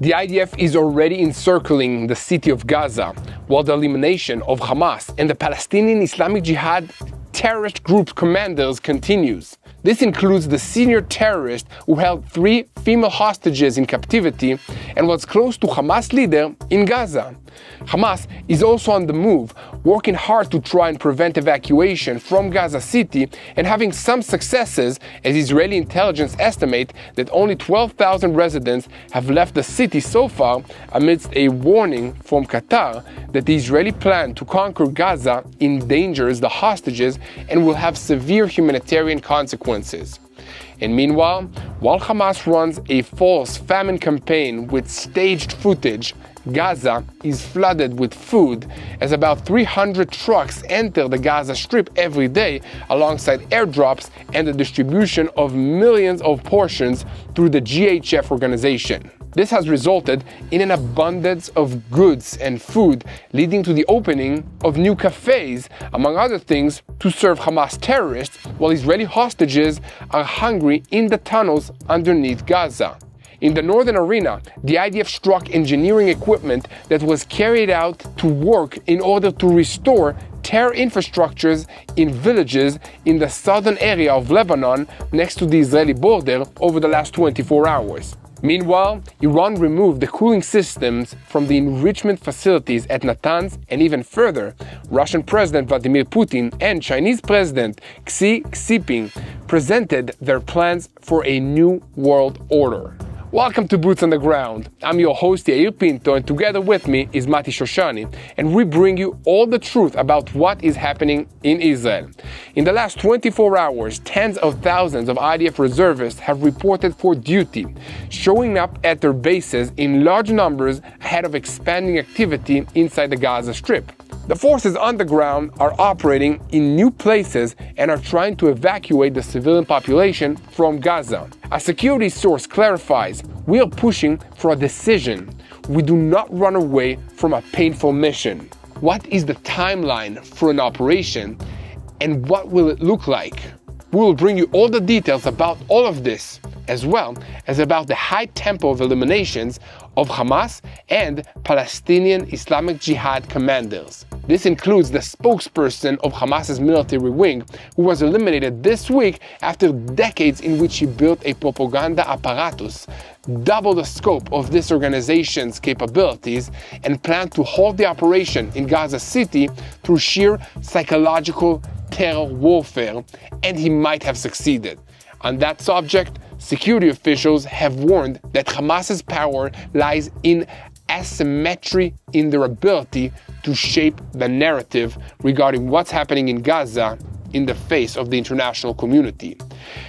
The IDF is already encircling the city of Gaza, while the elimination of Hamas and the Palestinian Islamic Jihad terrorist group commanders continues. This includes the senior terrorist who held 3 female hostages in captivity and was close to Hamas leader in Gaza. Hamas is also on the move, working hard to try and prevent evacuation from Gaza City and having some successes, as Israeli intelligence estimate that only 12,000 residents have left the city so far, amidst a warning from Qatar that the Israeli plan to conquer Gaza endangers the hostages and will have severe humanitarian consequences. And meanwhile, while Hamas runs a false famine campaign with staged footage, Gaza is flooded with food as about 300 trucks enter the Gaza Strip every day alongside airdrops and the distribution of millions of portions through the GHF organization. This has resulted in an abundance of goods and food, leading to the opening of new cafes, among other things, to serve Hamas terrorists, while Israeli hostages are hungry in the tunnels underneath Gaza. In the northern arena, the IDF struck engineering equipment that was carried out to work in order to restore terror infrastructures in villages in the southern area of Lebanon next to the Israeli border over the last 24 hours. Meanwhile, Iran removed the cooling systems from the enrichment facilities at Natanz, and even further, Russian President Vladimir Putin and Chinese President Xi Jinping presented their plans for a new world order. Welcome to Boots on the Ground. I'm your host Yair Pinto, and together with me is Mati Shoshani, and we bring you all the truth about what is happening in Israel. In the last 24 hours, tens of thousands of IDF reservists have reported for duty, showing up at their bases in large numbers ahead of expanding activity inside the Gaza Strip. The forces on the ground are operating in new places and are trying to evacuate the civilian population from Gaza. A security source clarifies, "We are pushing for a decision. We do not run away from a painful mission." What is the timeline for an operation, and what will it look like? We will bring you all the details about all of this, as well as about the high tempo of eliminations of Hamas and Palestinian Islamic Jihad commanders. This includes the spokesperson of Hamas's military wing, who was eliminated this week after decades in which he built a propaganda apparatus, double the scope of this organization's capabilities, and planned to halt the operation in Gaza City through sheer psychological terror warfare, and he might have succeeded. On that subject, security officials have warned that Hamas's power lies in asymmetry in their ability to shape the narrative regarding what's happening in Gaza in the face of the international community.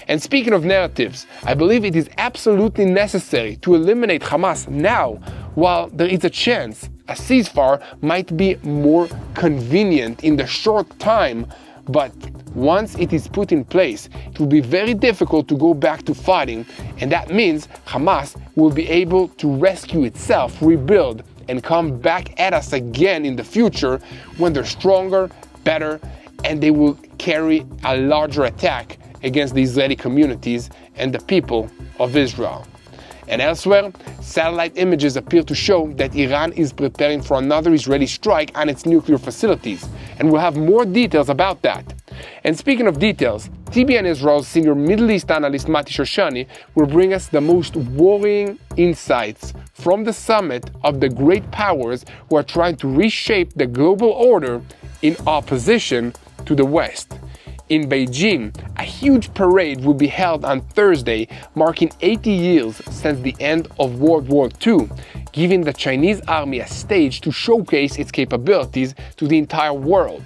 And speaking of narratives, I believe it is absolutely necessary to eliminate Hamas now, while there is a chance a ceasefire might be more convenient in the short time. But once it is put in place, it will be very difficult to go back to fighting, and that means Hamas will be able to rescue itself, rebuild, and come back at us again in the future when they're stronger, better, and they will carry a larger attack against the Israeli communities and the people of Israel. And elsewhere, satellite images appear to show that Iran is preparing for another Israeli strike on its nuclear facilities, and we'll have more details about that. And speaking of details, TBN Israel's senior Middle East analyst Mati Shoshani will bring us the most worrying insights from the summit of the great powers who are trying to reshape the global order in opposition to the West. In Beijing, a huge parade will be held on Thursday, marking 80 years since the end of World War II, giving the Chinese army a stage to showcase its capabilities to the entire world.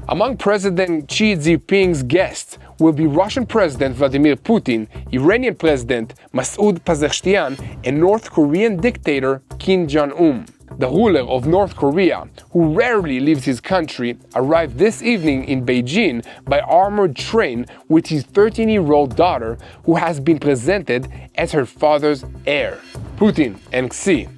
Among President Xi Jinping's guests will be Russian President Vladimir Putin, Iranian President Masoud Pezeshkian, and North Korean dictator Kim Jong-un. The ruler of North Korea, who rarely leaves his country, arrived this evening in Beijing by armored train with his 13-year-old daughter, who has been presented as her father's heir. Putin and Xi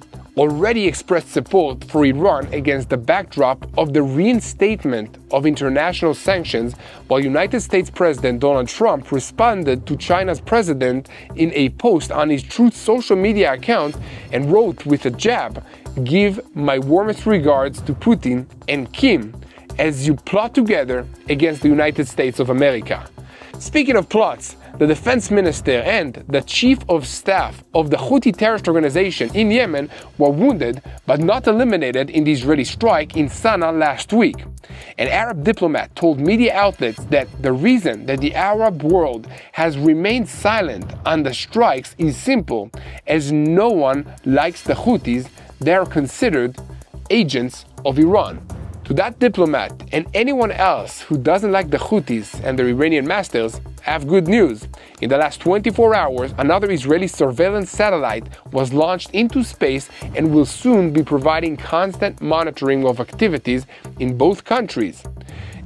already expressed support for Iran against the backdrop of the reinstatement of international sanctions, while United States President Donald Trump responded to China's president in a post on his Truth social media account and wrote with a jab, "Give my warmest regards to Putin and Kim as you plot together against the United States of America." Speaking of plots, the defense minister and the chief of staff of the Houthi terrorist organization in Yemen were wounded but not eliminated in the Israeli strike in Sana'a last week. An Arab diplomat told media outlets that the reason that the Arab world has remained silent on the strikes is simple, as no one likes the Houthis. They are considered agents of Iran. To that diplomat and anyone else who doesn't like the Houthis and their Iranian masters, I have good news. In the last 24 hours, another Israeli surveillance satellite was launched into space and will soon be providing constant monitoring of activities in both countries.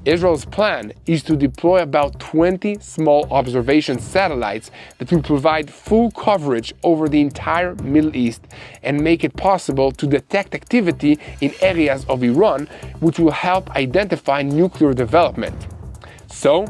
Israel's plan is to deploy about 20 small observation satellites that will provide full coverage over the entire Middle East and make it possible to detect activity in areas of Iran, which will help identify nuclear development. So,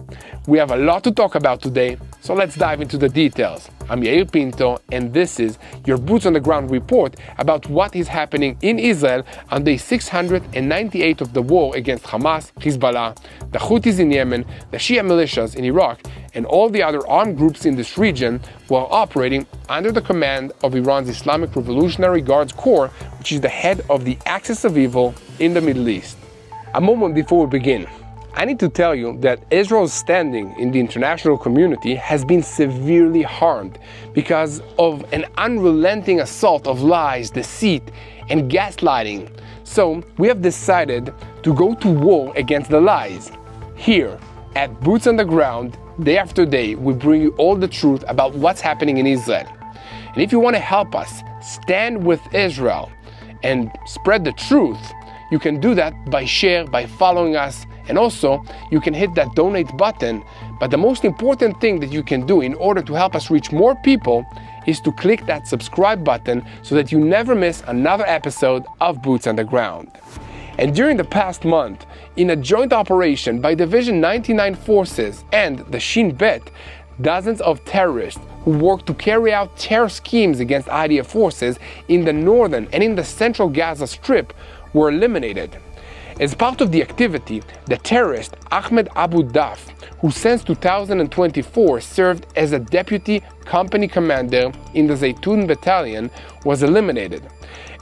we have a lot to talk about today, so let's dive into the details. I'm Yair Pinto, and this is your Boots on the Ground report about what is happening in Israel on day 698 of the war against Hamas, Hezbollah, the Houthis in Yemen, the Shia militias in Iraq, and all the other armed groups in this region who are operating under the command of Iran's Islamic Revolutionary Guards Corps, which is the head of the axis of evil in the Middle East. A moment before we begin, I need to tell you that Israel's standing in the international community has been severely harmed because of an unrelenting assault of lies, deceit, and gaslighting. So we have decided to go to war against the lies. Here at Boots on the Ground, day after day, we bring you all the truth about what's happening in Israel. And if you want to help us stand with Israel and spread the truth, you can do that by following us, and also you can hit that donate button. But the most important thing that you can do in order to help us reach more people is to click that subscribe button so that you never miss another episode of Boots on the Ground. And during the past month, in a joint operation by Division 99 forces and the Shin Bet, dozens of terrorists who worked to carry out terror schemes against IDF forces in the northern and in the central Gaza Strip were eliminated. As part of the activity, the terrorist Ahmed Abu Daf, who since 2024 served as a deputy company commander in the Zaytun Battalion, was eliminated.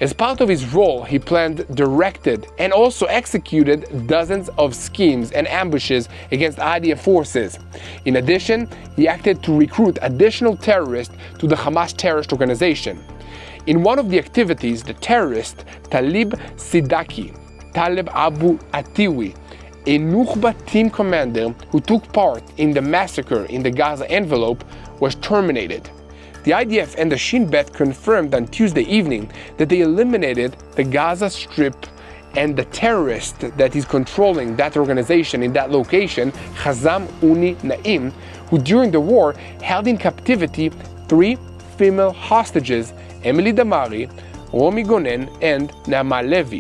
As part of his role, he planned, directed, and also executed dozens of schemes and ambushes against IDF forces. In addition, he acted to recruit additional terrorists to the Hamas terrorist organization. In one of the activities, the terrorist Talib Sidaki, Taleb Abu Atiwi, a Nukhba team commander who took part in the massacre in the Gaza envelope, was terminated. The IDF and the Shin Bet confirmed on Tuesday evening that they eliminated the Gaza Strip and the terrorist that is controlling that organization in that location, Khazam Uni Naim, who during the war held in captivity 3 female hostages, Emily Damari, Romi Gonen, and Naama Levi.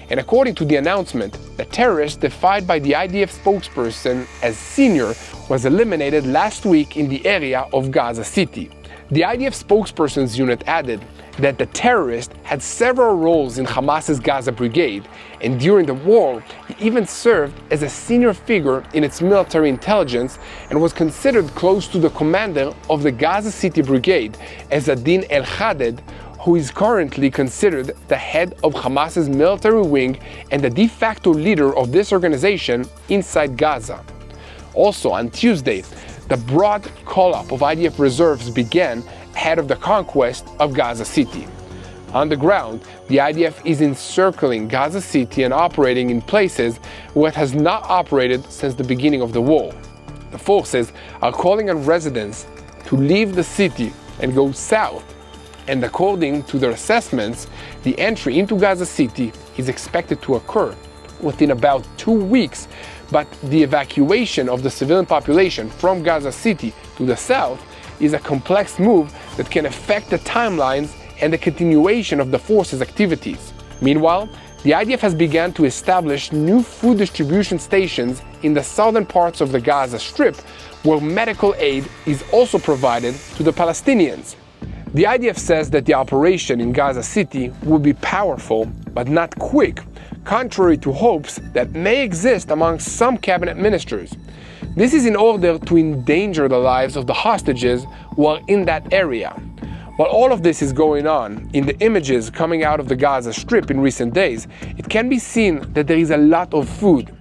And according to the announcement, the terrorist defined by the IDF spokesperson as senior was eliminated last week in the area of Gaza City. The IDF spokesperson's unit added that the terrorist had several roles in Hamas's Gaza brigade, and during the war, he even served as a senior figure in its military intelligence and was considered close to the commander of the Gaza City brigade, Ezzadin El-Khaded, who is currently considered the head of Hamas's military wing and the de facto leader of this organization inside Gaza. Also on Tuesday, the broad call-up of IDF reserves began ahead of the conquest of Gaza City. On the ground, the IDF is encircling Gaza City and operating in places where it has not operated since the beginning of the war. The forces are calling on residents to leave the city and go south, and according to their assessments, the entry into Gaza City is expected to occur within about 2 weeks, but the evacuation of the civilian population from Gaza City to the south is a complex move that can affect the timelines and the continuation of the force's activities. Meanwhile, the IDF has begun to establish new food distribution stations in the southern parts of the Gaza Strip, where medical aid is also provided to the Palestinians. The IDF says that the operation in Gaza City will be powerful, but not quick, contrary to hopes that may exist among some cabinet ministers. This is in order to endanger the lives of the hostages who are in that area. While all of this is going on, in the images coming out of the Gaza Strip in recent days, it can be seen that there is a lot of food.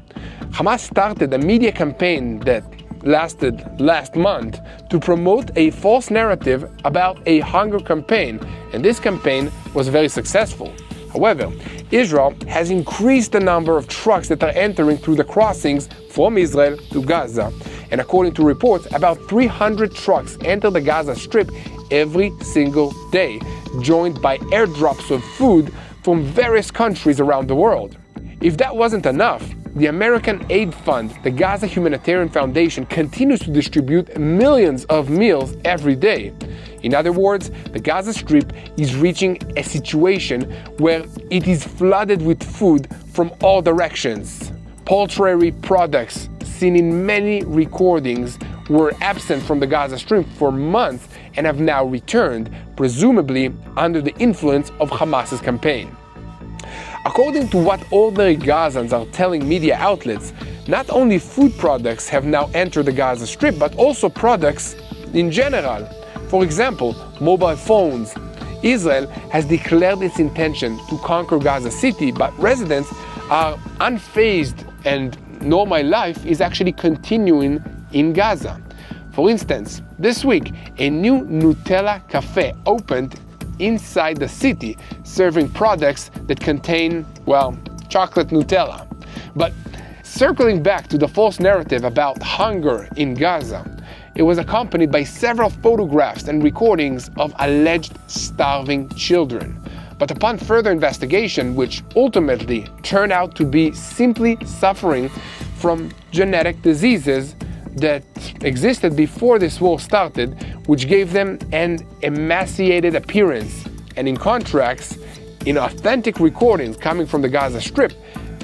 Hamas started a media campaign that lasted last month to promote a false narrative about a hunger campaign, and this campaign was very successful. However, Israel has increased the number of trucks that are entering through the crossings from Israel to Gaza, and according to reports, about 300 trucks enter the Gaza Strip every single day, joined by airdrops of food from various countries around the world. If that wasn't enough, the American aid fund, the Gaza Humanitarian Foundation, continues to distribute millions of meals every day. In other words, the Gaza Strip is reaching a situation where it is flooded with food from all directions. Poultry products seen in many recordings were absent from the Gaza Strip for months and have now returned, presumably under the influence of Hamas's campaign. According to what ordinary Gazans are telling media outlets, not only food products have now entered the Gaza Strip, but also products in general. For example, mobile phones. Israel has declared its intention to conquer Gaza City, but residents are unfazed and normal life is actually continuing in Gaza. For instance, this week, a new Nutella cafe opened inside the city, serving products that contain, well, chocolate Nutella. But circling back to the false narrative about hunger in Gaza, it was accompanied by several photographs and recordings of alleged starving children. But upon further investigation, which ultimately turned out to be simply suffering from genetic diseases that existed before this war started, which gave them an emaciated appearance. And in contrast, in authentic recordings coming from the Gaza Strip,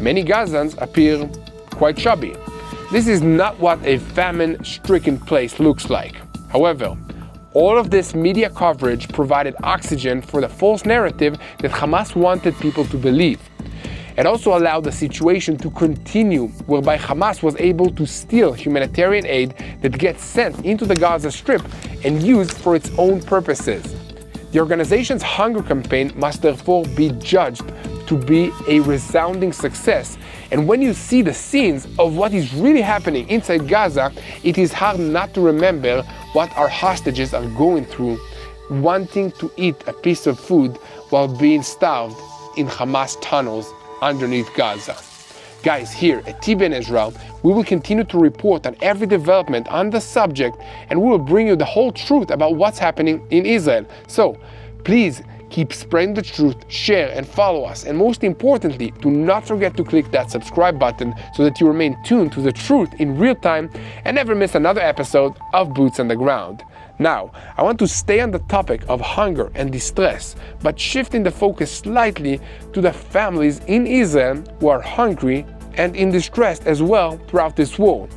many Gazans appear quite chubby. This is not what a famine-stricken place looks like. However, all of this media coverage provided oxygen for the false narrative that Hamas wanted people to believe. It also allowed the situation to continue, whereby Hamas was able to steal humanitarian aid that gets sent into the Gaza Strip and used for its own purposes. The organization's hunger campaign must therefore be judged to be a resounding success. And when you see the scenes of what is really happening inside Gaza, it is hard not to remember what our hostages are going through, wanting to eat a piece of food while being starved in Hamas tunnels underneath Gaza. Guys, here at TBN Israel, we will continue to report on every development on the subject, and we will bring you the whole truth about what's happening in Israel. So, please keep spreading the truth, share and follow us, and most importantly, do not forget to click that subscribe button so that you remain tuned to the truth in real time and never miss another episode of Boots on the Ground. Now, I want to stay on the topic of hunger and distress, but shifting the focus slightly to the families in Israel who are hungry and in distress as well throughout this war.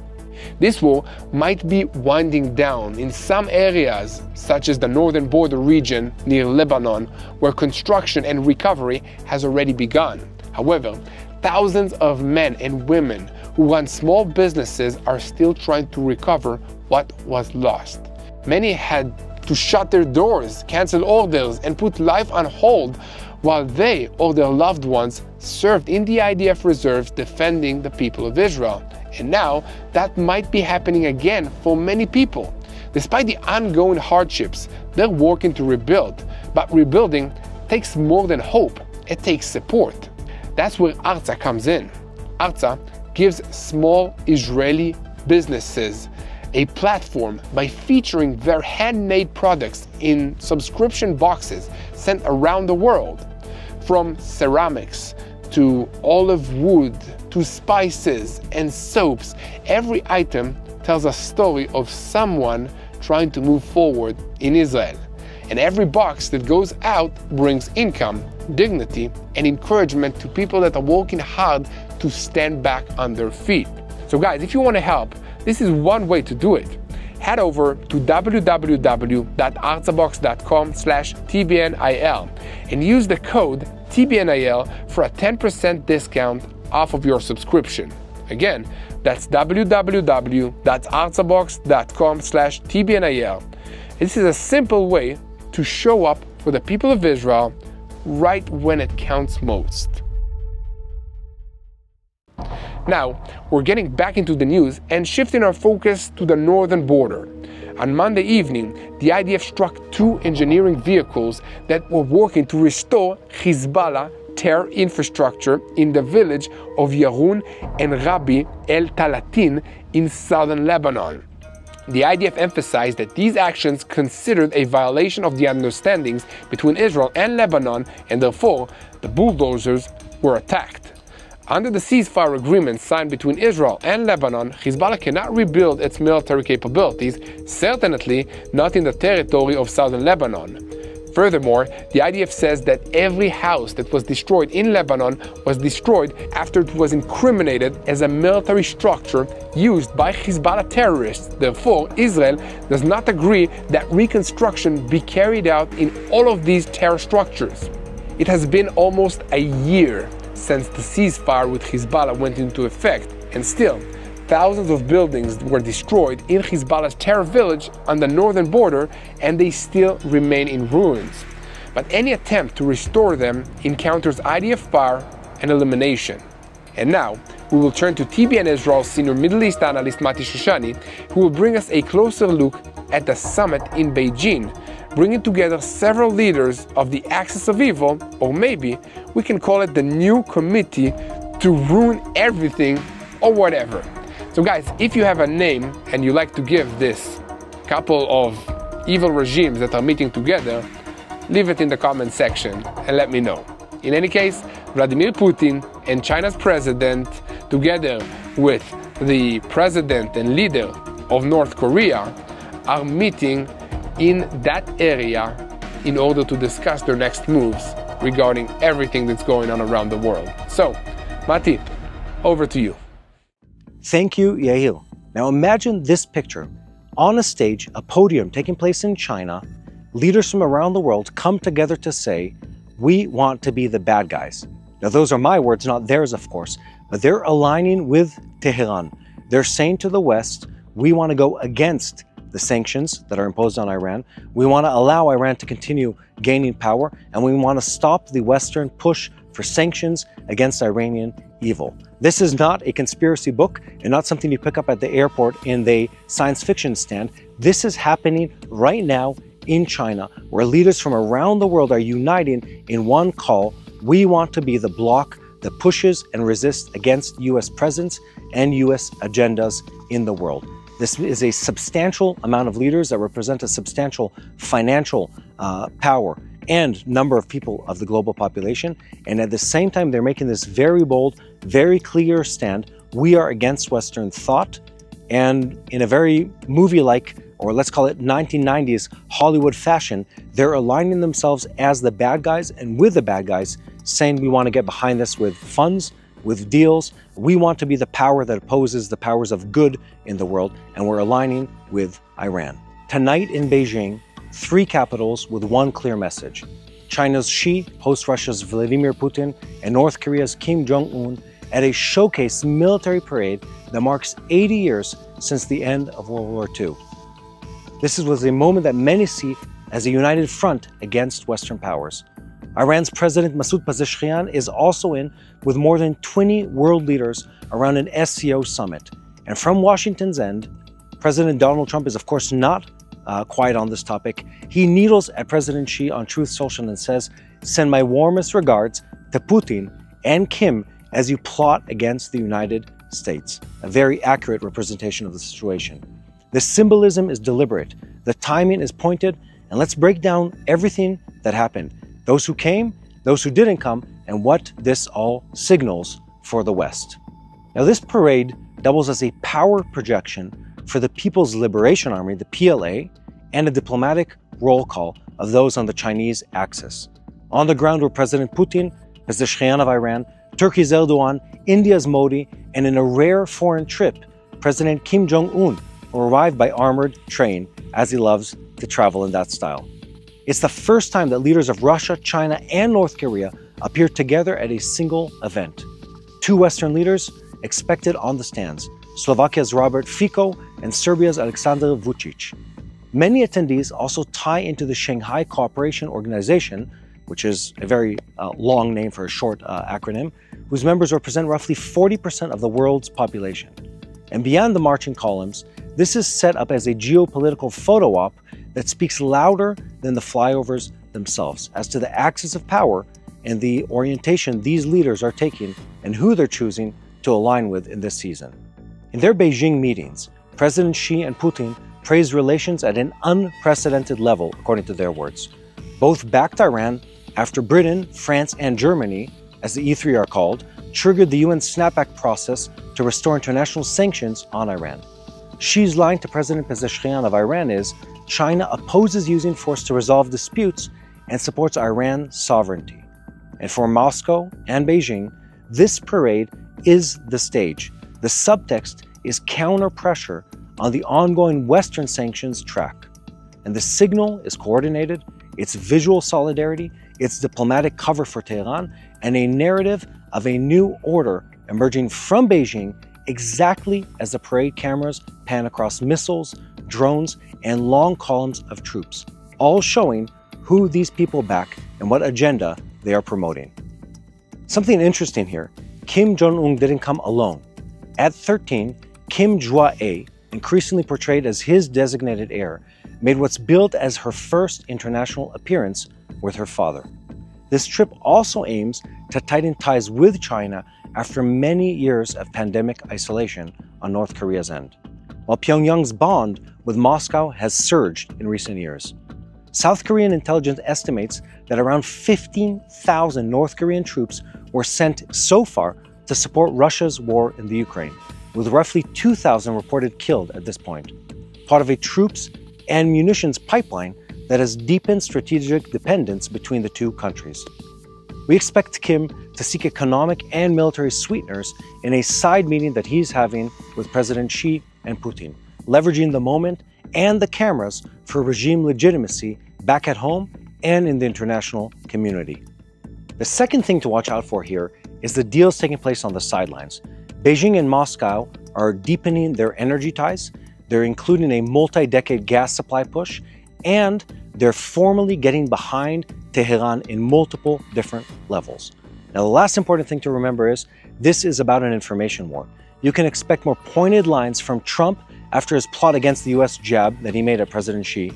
This war might be winding down in some areas, such as the northern border region near Lebanon, where construction and recovery has already begun. However, thousands of men and women who run small businesses are still trying to recover what was lost. Many had to shut their doors, cancel orders, and put life on hold while they or their loved ones served in the IDF reserves defending the people of Israel. And now that might be happening again for many people. Despite the ongoing hardships, they're working to rebuild. But rebuilding takes more than hope, it takes support. That's where Artza comes in. Artza gives small Israeli businesses a platform by featuring their handmade products in subscription boxes sent around the world. From ceramics to olive wood to spices and soaps, every item tells a story of someone trying to move forward in Israel. And every box that goes out brings income, dignity, and encouragement to people that are working hard to stand back on their feet. So guys, if you want to help, this is one way to do it. Head over to www.artzabox.com/tbnil and use the code TBNIL for a 10% discount off of your subscription. Again, that's www.artzabox.com/tbnil. This is a simple way to show up for the people of Israel right when it counts most. Now, we're getting back into the news and shifting our focus to the northern border. On Monday evening, the IDF struck 2 engineering vehicles that were working to restore Hezbollah terror infrastructure in the village of Yarun and Rabbi El Talatin in southern Lebanon. The IDF emphasized that these actions considered a violation of the understandings between Israel and Lebanon, and therefore the bulldozers were attacked. Under the ceasefire agreement signed between Israel and Lebanon, Hezbollah cannot rebuild its military capabilities, certainly not in the territory of southern Lebanon. Furthermore, the IDF says that every house that was destroyed in Lebanon was destroyed after it was incriminated as a military structure used by Hezbollah terrorists. Therefore, Israel does not agree that reconstruction be carried out in all of these terror structures. It has been almost a year since the ceasefire with Hezbollah went into effect, and still, thousands of buildings were destroyed in Hezbollah's terror village on the northern border, and they still remain in ruins. But any attempt to restore them encounters IDF fire and elimination. And now, we will turn to TBN Israel's senior Middle East analyst Mati Shoshani, who will bring us a closer look at the summit in Beijing, bringing together several leaders of the Axis of Evil, or maybe we can call it the new committee to ruin everything or whatever. So guys, if you have a name and you like to give this couple of evil regimes that are meeting together, leave it in the comment section and let me know. In any case, Vladimir Putin and China's president, together with the president and leader of North Korea, are meeting in that area in order to discuss their next moves regarding everything that's going on around the world. So, Mati, over to you. Thank you, Yael. Now imagine this picture. On a stage, a podium taking place in China, leaders from around the world come together to say, we want to be the bad guys. Now those are my words, not theirs, of course, but they're aligning with Tehran. They're saying to the West, we want to go against the sanctions that are imposed on Iran. We want to allow Iran to continue gaining power, and we want to stop the Western push for sanctions against Iranian evil. This is not a conspiracy book and not something you pick up at the airport in the science fiction stand. This is happening right now in China, where leaders from around the world are uniting in one call. We want to be the bloc that pushes and resists against US presence and US agendas in the world. This is a substantial amount of leaders that represent a substantial financial power and number of people of the global population. And at the same time, they're making this very bold, very clear stand. We are against Western thought. And in a very movie-like, or let's call it 1990s Hollywood fashion, they're aligning themselves as the bad guys and with the bad guys, saying we want to get behind this with funds, with deals. We want to be the power that opposes the powers of good in the world, and we're aligning with Iran. Tonight in Beijing, 3 capitals with one clear message. China's Xi hosts Russia's Vladimir Putin and North Korea's Kim Jong-un at a showcase military parade that marks 80 years since the end of World War II. This was a moment that many see as a united front against Western powers. Iran's President Masoud Pezeshkian is also in with more than 20 world leaders around an SCO summit. And from Washington's end, President Donald Trump is of course not quiet on this topic. He needles at President Xi on Truth Social and says, "Send my warmest regards to Putin and Kim as you plot against the United States." A very accurate representation of the situation. The symbolism is deliberate, the timing is pointed, and let's break down everything that happened. Those who came, those who didn't come, and what this all signals for the West. Now this parade doubles as a power projection for the People's Liberation Army, the PLA, and a diplomatic roll call of those on the Chinese axis. On the ground were President Putin, Pezeshkian of Iran, Turkey's Erdogan, India's Modi, and in a rare foreign trip, President Kim Jong-un, who arrived by armored train, as he loves to travel in that style. It's the first time that leaders of Russia, China, and North Korea appeared together at a single event. Two Western leaders expected on the stands, Slovakia's Robert Fico and Serbia's Aleksandar Vučić. Many attendees also tie into the Shanghai Cooperation Organization, which is a very long name for a short acronym, whose members represent roughly 40% of the world's population. And beyond the marching columns, this is set up as a geopolitical photo op that speaks louder than the flyovers themselves as to the axis of power and the orientation these leaders are taking and who they're choosing to align with in this season. In their Beijing meetings, President Xi and Putin praised relations at an unprecedented level, according to their words. Both backed Iran after Britain, France, and Germany, as the E3 are called, triggered the UN snapback process to restore international sanctions on Iran. Xi's line to President Pezeshkian of Iran is, China opposes using force to resolve disputes and supports Iran's sovereignty. And for Moscow and Beijing, this parade is the stage. The subtext is counter-pressure on the ongoing Western sanctions track. And the signal is coordinated, it's visual solidarity, it's diplomatic cover for Tehran, and a narrative of a new order emerging from Beijing exactly as the parade cameras pan across missiles, drones, and long columns of troops, all showing who these people back and what agenda they are promoting. Something interesting here, Kim Jong-un didn't come alone. At 13, Kim Jwa-ae, increasingly portrayed as his designated heir, made what's billed as her first international appearance with her father. This trip also aims to tighten ties with China after many years of pandemic isolation on North Korea's end, while Pyongyang's bond with Moscow has surged in recent years. South Korean intelligence estimates that around 15,000 North Korean troops were sent so far to support Russia's war in the Ukraine, with roughly 2,000 reported killed at this point, part of a troops and munitions pipeline that has deepened strategic dependence between the two countries. We expect Kim to seek economic and military sweeteners in a side meeting that he's having with President Xi and Putin, leveraging the moment and the cameras for regime legitimacy back at home and in the international community. The second thing to watch out for here is the deals taking place on the sidelines. Beijing and Moscow are deepening their energy ties, they're including a multi-decade gas supply push, and they're formally getting behind Tehran in multiple different levels. Now, the last important thing to remember is this is about an information war. You can expect more pointed lines from Trump after his plot against the US jab that he made at President Xi,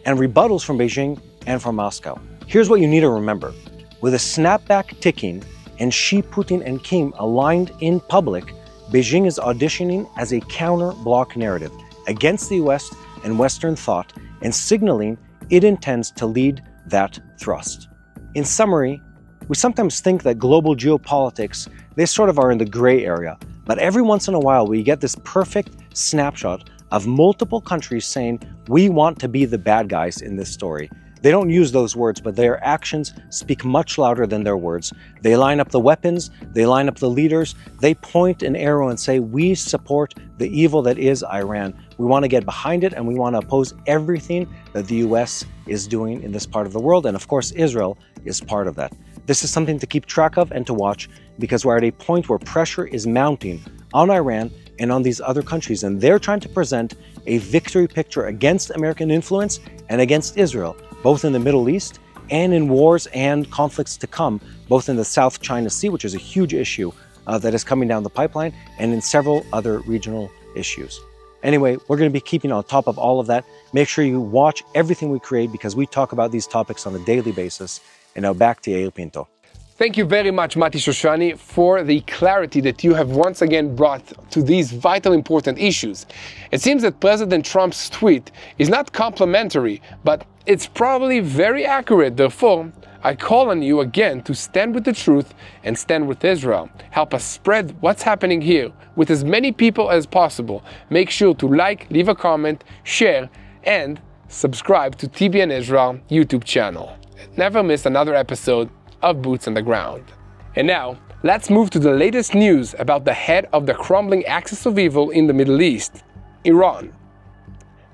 and rebuttals from Beijing and from Moscow. Here's what you need to remember. With a snapback ticking and Xi, Putin, and Kim aligned in public, Beijing is auditioning as a counter-block narrative against the West and Western thought and signaling it intends to lead that thrust. In summary, we sometimes think that global geopolitics, they sort of are in the gray area, but every once in a while we get this perfect snapshot of multiple countries saying, we want to be the bad guys in this story. They don't use those words, but their actions speak much louder than their words. They line up the weapons, they line up the leaders, they point an arrow and say, we support the evil that is Iran. We want to get behind it and we want to oppose everything that the US is doing in this part of the world. And of course, Israel is part of that. This is something to keep track of and to watch because we're at a point where pressure is mounting on Iran and on these other countries. And they're trying to present a victory picture against American influence and against Israel, both in the Middle East and in wars and conflicts to come, both in the South China Sea, which is a huge issue that is coming down the pipeline, and in several other regional issues. Anyway, we're going to be keeping on top of all of that. Make sure you watch everything we create because we talk about these topics on a daily basis. And now back to Yair Pinto. Thank you very much, Mati Shoshani, for the clarity that you have once again brought to these vital important issues. It seems that President Trump's tweet is not complimentary, but it's probably very accurate. Therefore, I call on you again to stand with the truth and stand with Israel. Help us spread what's happening here with as many people as possible. Make sure to like, leave a comment, share, and subscribe to TBN Israel YouTube channel. Never miss another episode of Boots on the Ground. And now, let's move to the latest news about the head of the crumbling axis of evil in the Middle East, Iran.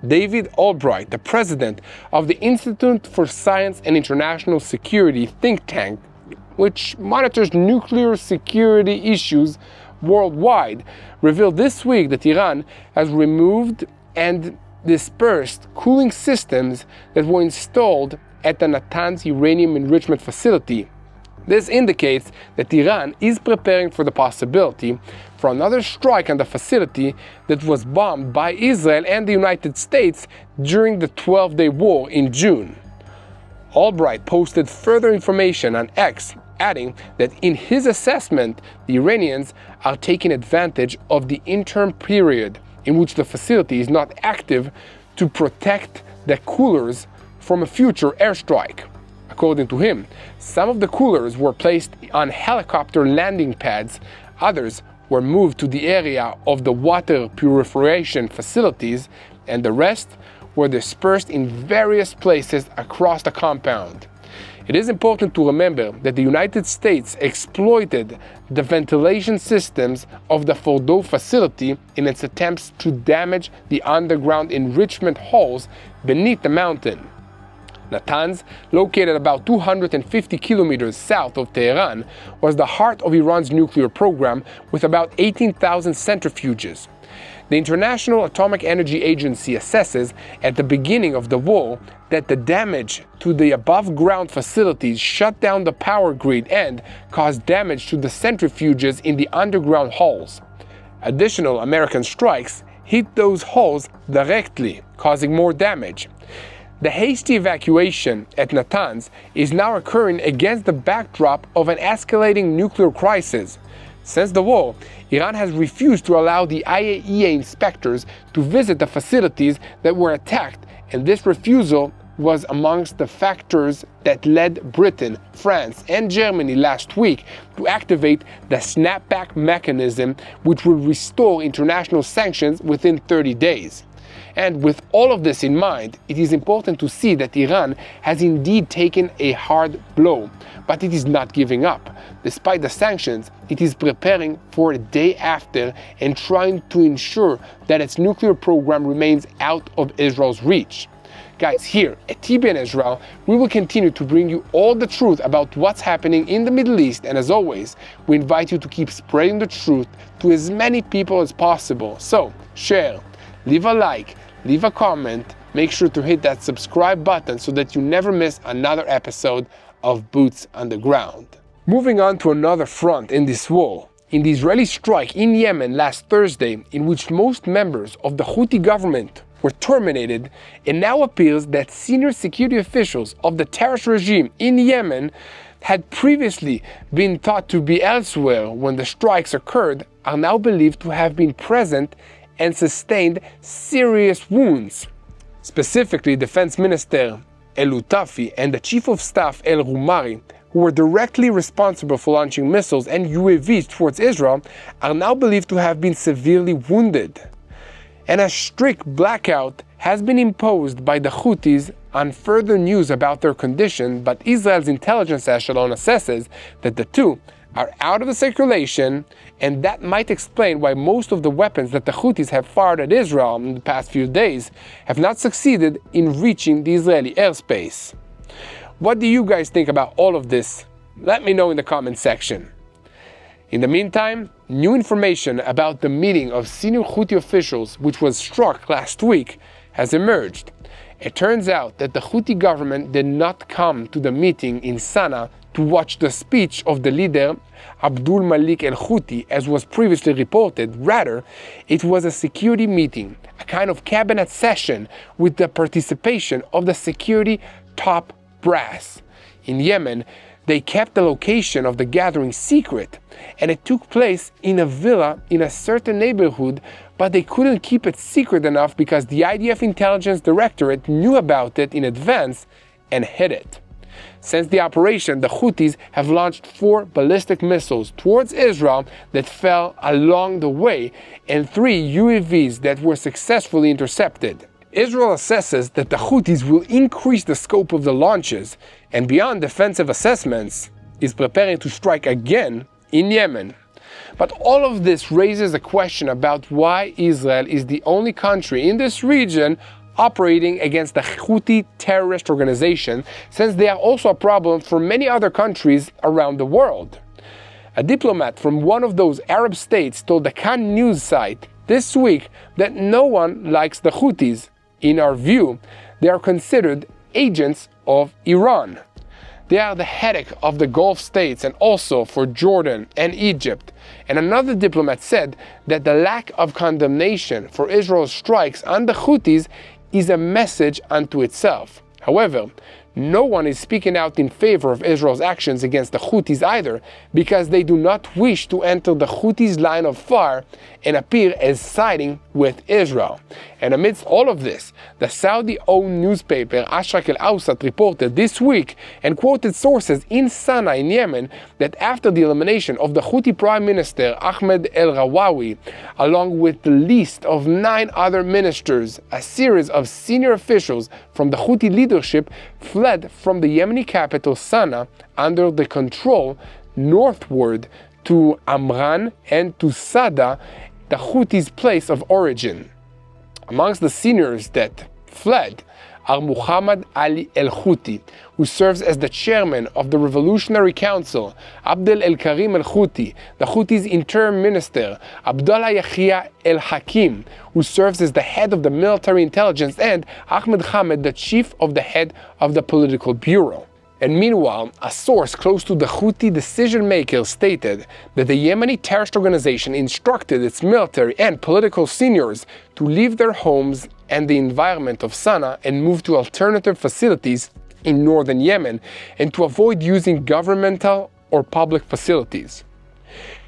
David Albright, the president of the Institute for Science and International Security think tank, which monitors nuclear security issues worldwide, revealed this week that Iran has removed and dispersed cooling systems that were installed at the Natanz uranium enrichment facility. This indicates that Iran is preparing for the possibility for another strike on the facility that was bombed by Israel and the United States during the 12-day war in June. Albright posted further information on X, adding that in his assessment, the Iranians are taking advantage of the interim period in which the facility is not active to protect the coolers from a future airstrike. According to him, some of the coolers were placed on helicopter landing pads, others were moved to the area of the water purification facilities, and the rest were dispersed in various places across the compound. It is important to remember that the United States exploited the ventilation systems of the Fordow facility in its attempts to damage the underground enrichment halls beneath the mountain. Natanz, located about 250 kilometers south of Tehran, was the heart of Iran's nuclear program with about 18,000 centrifuges. The International Atomic Energy Agency assesses at the beginning of the war that the damage to the above-ground facilities shut down the power grid and caused damage to the centrifuges in the underground halls. Additional American strikes hit those halls directly, causing more damage. The hasty evacuation at Natanz is now occurring against the backdrop of an escalating nuclear crisis. Since the war, Iran has refused to allow the IAEA inspectors to visit the facilities that were attacked, and this refusal was amongst the factors that led Britain, France, and Germany last week to activate the snapback mechanism, which will restore international sanctions within 30 days. And with all of this in mind, it is important to see that Iran has indeed taken a hard blow, but it is not giving up. Despite the sanctions, it is preparing for a day after and trying to ensure that its nuclear program remains out of Israel's reach. Guys, here at TBN Israel, we will continue to bring you all the truth about what's happening in the Middle East, and as always, we invite you to keep spreading the truth to as many people as possible. So, share, leave a like, leave a comment, make sure to hit that subscribe button so that you never miss another episode of Boots on the Ground. Moving on to another front in this war, in the Israeli strike in Yemen last Thursday, in which most members of the Houthi government were terminated, it now appears that senior security officials of the terrorist regime in Yemen had previously been thought to be elsewhere when the strikes occurred, are now believed to have been present and sustained serious wounds. Specifically, Defense Minister El-Utafi and the Chief of Staff El-Rumari, who were directly responsible for launching missiles and UAVs towards Israel, are now believed to have been severely wounded. And a strict blackout has been imposed by the Houthis on further news about their condition, but Israel's intelligence echelon assesses that the two are out of the circulation, and that might explain why most of the weapons that the Houthis have fired at Israel in the past few days have not succeeded in reaching the Israeli airspace. What do you guys think about all of this? Let me know in the comment section. In the meantime, new information about the meeting of senior Houthi officials, which was struck last week, has emerged. It turns out that the Houthi government did not come to the meeting in Sana'a to watch the speech of the leader Abdul Malik al-Houthi, as was previously reported. Rather, it was a security meeting, a kind of cabinet session with the participation of the security top brass. In Yemen, they kept the location of the gathering secret, and it took place in a villa in a certain neighborhood, but they couldn't keep it secret enough because the IDF Intelligence Directorate knew about it in advance and hid it. Since the operation, the Houthis have launched 4 ballistic missiles towards Israel that fell along the way, and 3 UAVs that were successfully intercepted. Israel assesses that the Houthis will increase the scope of the launches and, beyond defensive assessments, is preparing to strike again in Yemen. But all of this raises a question about why Israel is the only country in this region operating against the Houthi terrorist organization, since they are also a problem for many other countries around the world. A diplomat from one of those Arab states told the Kan news site this week that no one likes the Houthis. In our view, they are considered agents of Iran. They are the headache of the Gulf states and also for Jordan and Egypt. And another diplomat said that the lack of condemnation for Israel's strikes on the Houthis is a message unto itself. However, no one is speaking out in favor of Israel's actions against the Houthis either, because they do not wish to enter the Houthis' line of fire and appear as siding with Israel. And amidst all of this, the Saudi-owned newspaper Ashrak al-Awsat reported this week and quoted sources in Sana'a in Yemen that after the elimination of the Houthi Prime Minister Ahmed el-Rawawi, along with the list of 9 other ministers, a series of senior officials from the Houthi leadership fled from the Yemeni capital Sana'a under the control northward to Amran and to Sada, the Houthis' place of origin. Amongst the seniors that fled are Muhammad Ali el-Houthi, who serves as the chairman of the Revolutionary Council, Abdel el-Karim el-Houthi, the Houthis' interim minister, Abdullah Yahya el-Hakim, who serves as the head of the military intelligence, and Ahmed Hamed, the chief of the head of the political bureau. And meanwhile, a source close to the Houthi decision-makers stated that the Yemeni terrorist organization instructed its military and political seniors to leave their homes and the environment of Sana'a and move to alternative facilities in northern Yemen, and to avoid using governmental or public facilities.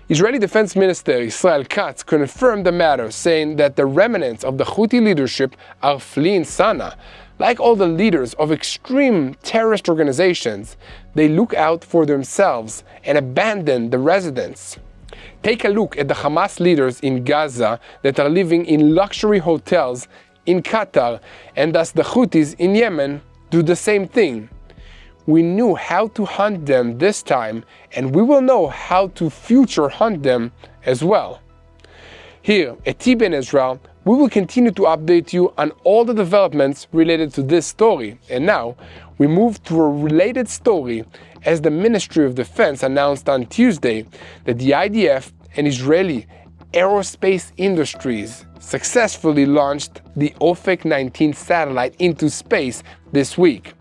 Israeli Defense Minister Israel Katz confirmed the matter, saying that the remnants of the Houthi leadership are fleeing Sana'a. Like all the leaders of extreme terrorist organizations, they look out for themselves and abandon the residents. Take a look at the Hamas leaders in Gaza that are living in luxury hotels in Qatar, and thus the Houthis in Yemen do the same thing. We knew how to hunt them this time, and we will know how to future hunt them as well. Here at TBN Israel, we will continue to update you on all the developments related to this story. And now, we move to a related story, as the Ministry of Defense announced on Tuesday that the IDF and Israeli aerospace industries successfully launched the Ofek 19 satellite into space this week.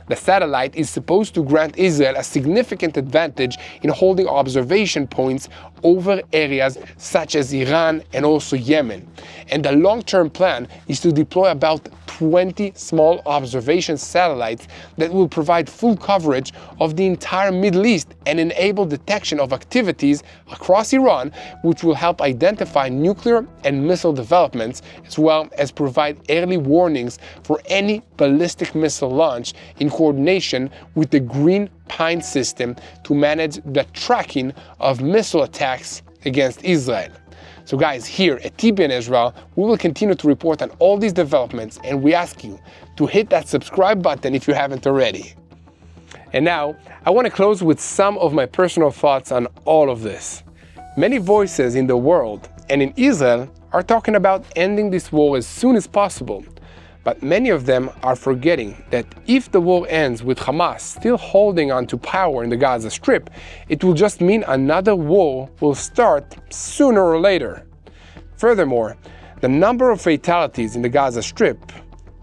The satellite is supposed to grant Israel a significant advantage in holding observation points over areas such as Iran and also Yemen. And the long-term plan is to deploy about 20 small observation satellites that will provide full coverage of the entire Middle East and enable detection of activities across Iran, which will help identify nuclear and missile developments, as well as provide early warnings for any ballistic missile launch in coordination with the Green Pine system to manage the tracking of missile attacks against Israel. So guys, here at TBN Israel, we will continue to report on all these developments, and we ask you to hit that subscribe button if you haven't already. And now, I want to close with some of my personal thoughts on all of this. Many voices in the world and in Israel are talking about ending this war as soon as possible. But many of them are forgetting that if the war ends with Hamas still holding on to power in the Gaza Strip, it will just mean another war will start sooner or later. Furthermore, the number of fatalities in the Gaza Strip,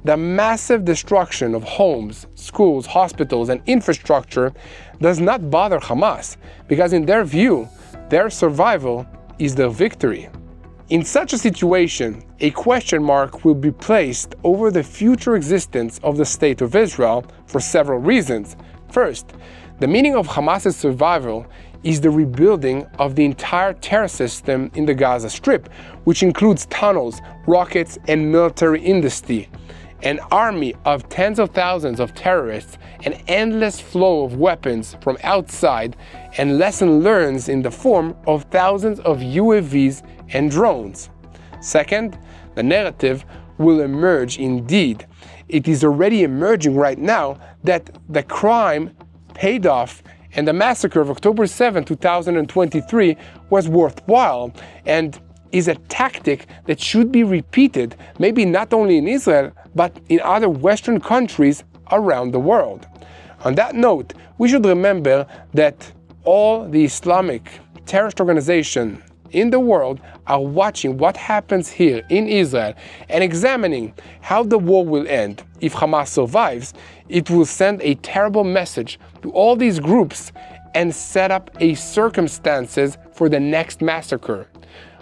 the massive destruction of homes, schools, hospitals, and infrastructure does not bother Hamas, because in their view, their survival is their victory. In such a situation, a question mark will be placed over the future existence of the State of Israel for several reasons. First, the meaning of Hamas's survival is the rebuilding of the entire terror system in the Gaza Strip, which includes tunnels, rockets, and military industry, an army of tens of thousands of terrorists, an endless flow of weapons from outside, and lesson learned in the form of thousands of UAVs and drones. Second, the narrative will emerge indeed. It is already emerging right now that the crime paid off and the massacre of October 7, 2023 was worthwhile and is a tactic that should be repeated, maybe not only in Israel, but in other Western countries around the world. On that note, we should remember that all the Islamic terrorist organizations in the world are watching what happens here in Israel and examining how the war will end. If Hamas survives, it will send a terrible message to all these groups and set up a circumstances for the next massacre.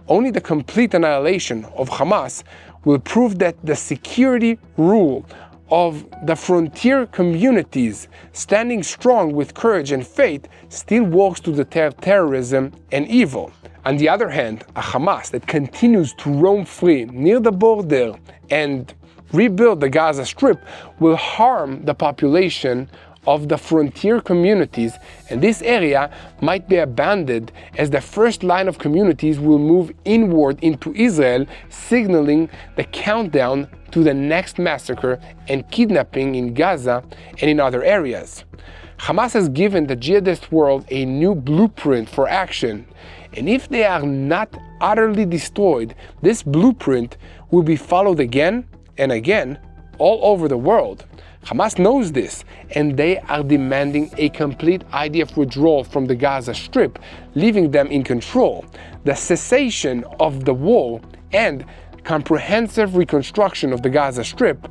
Only the complete annihilation of Hamas will prove that the security rule of the frontier communities standing strong with courage and faith still works to deter terrorism and evil. On the other hand, a Hamas that continues to roam free near the border and rebuild the Gaza Strip will harm the population of the frontier communities, and this area might be abandoned as the first line of communities will move inward into Israel, signaling the countdown to the next massacre and kidnapping in Gaza and in other areas. Hamas has given the jihadist world a new blueprint for action, and if they are not utterly destroyed, this blueprint will be followed again and again all over the world. Hamas knows this, and they are demanding a complete IDF withdrawal from the Gaza Strip, leaving them in control, the cessation of the war, and comprehensive reconstruction of the Gaza Strip,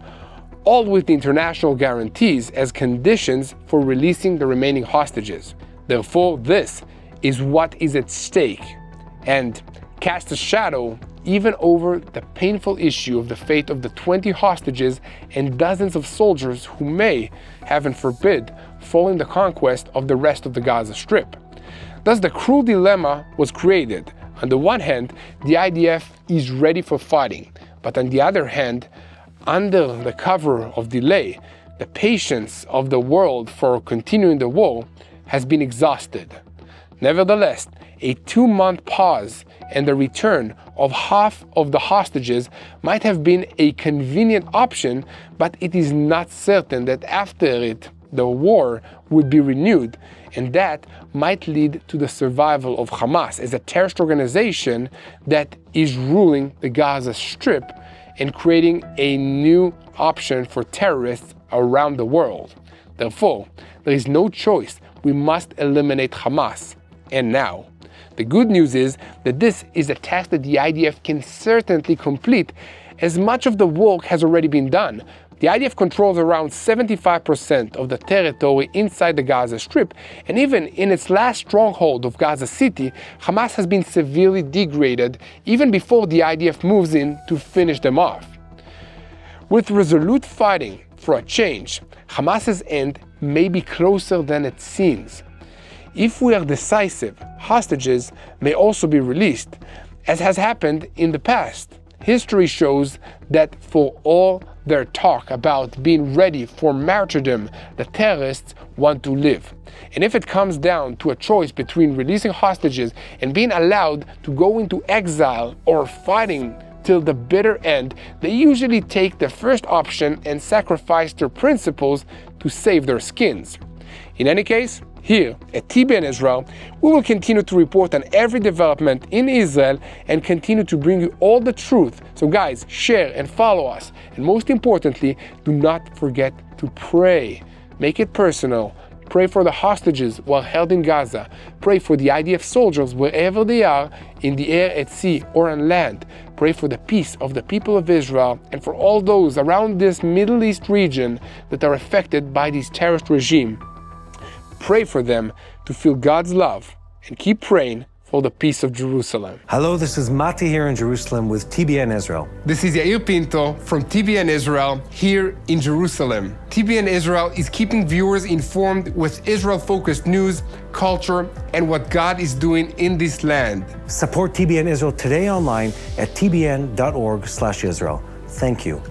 all with international guarantees as conditions for releasing the remaining hostages. Therefore, this is what is at stake, and casts a shadow even over the painful issue of the fate of the 20 hostages and dozens of soldiers who may, heaven forbid, fall in the conquest of the rest of the Gaza Strip. Thus, the cruel dilemma was created. On the one hand, the IDF is ready for fighting, but on the other hand, under the cover of delay, the patience of the world for continuing the war has been exhausted. Nevertheless, a 2-month pause and the return of half of the hostages might have been a convenient option, but it is not certain that after it, the war would be renewed, and that might lead to the survival of Hamas as a terrorist organization that is ruling the Gaza Strip and creating a new option for terrorists around the world. Therefore, there is no choice. We must eliminate Hamas, and now. The good news is that this is a task that the IDF can certainly complete, as much of the work has already been done. The IDF controls around 75% of the territory inside the Gaza Strip, and even in its last stronghold of Gaza City, Hamas has been severely degraded even before the IDF moves in to finish them off. With resolute fighting for a change, Hamas's end may be closer than it seems. If we are decisive, hostages may also be released, as has happened in the past. History shows that for all their talk about being ready for martyrdom, the terrorists want to live. And if it comes down to a choice between releasing hostages and being allowed to go into exile or fighting till the bitter end, they usually take the first option and sacrifice their principles to save their skins. In any case, here at TBN Israel, we will continue to report on every development in Israel and continue to bring you all the truth. So guys, share and follow us. And most importantly, do not forget to pray. Make it personal. Pray for the hostages while held in Gaza. Pray for the IDF soldiers wherever they are, in the air, at sea, or on land. Pray for the peace of the people of Israel and for all those around this Middle East region that are affected by this terrorist regime. Pray for them to feel God's love and keep praying for the peace of Jerusalem. Hello, this is Mati here in Jerusalem with TBN Israel. This is Yair Pinto from TBN Israel here in Jerusalem. TBN Israel is keeping viewers informed with Israel-focused news, culture, and what God is doing in this land. Support TBN Israel today online at tbn.org/Israel. Thank you.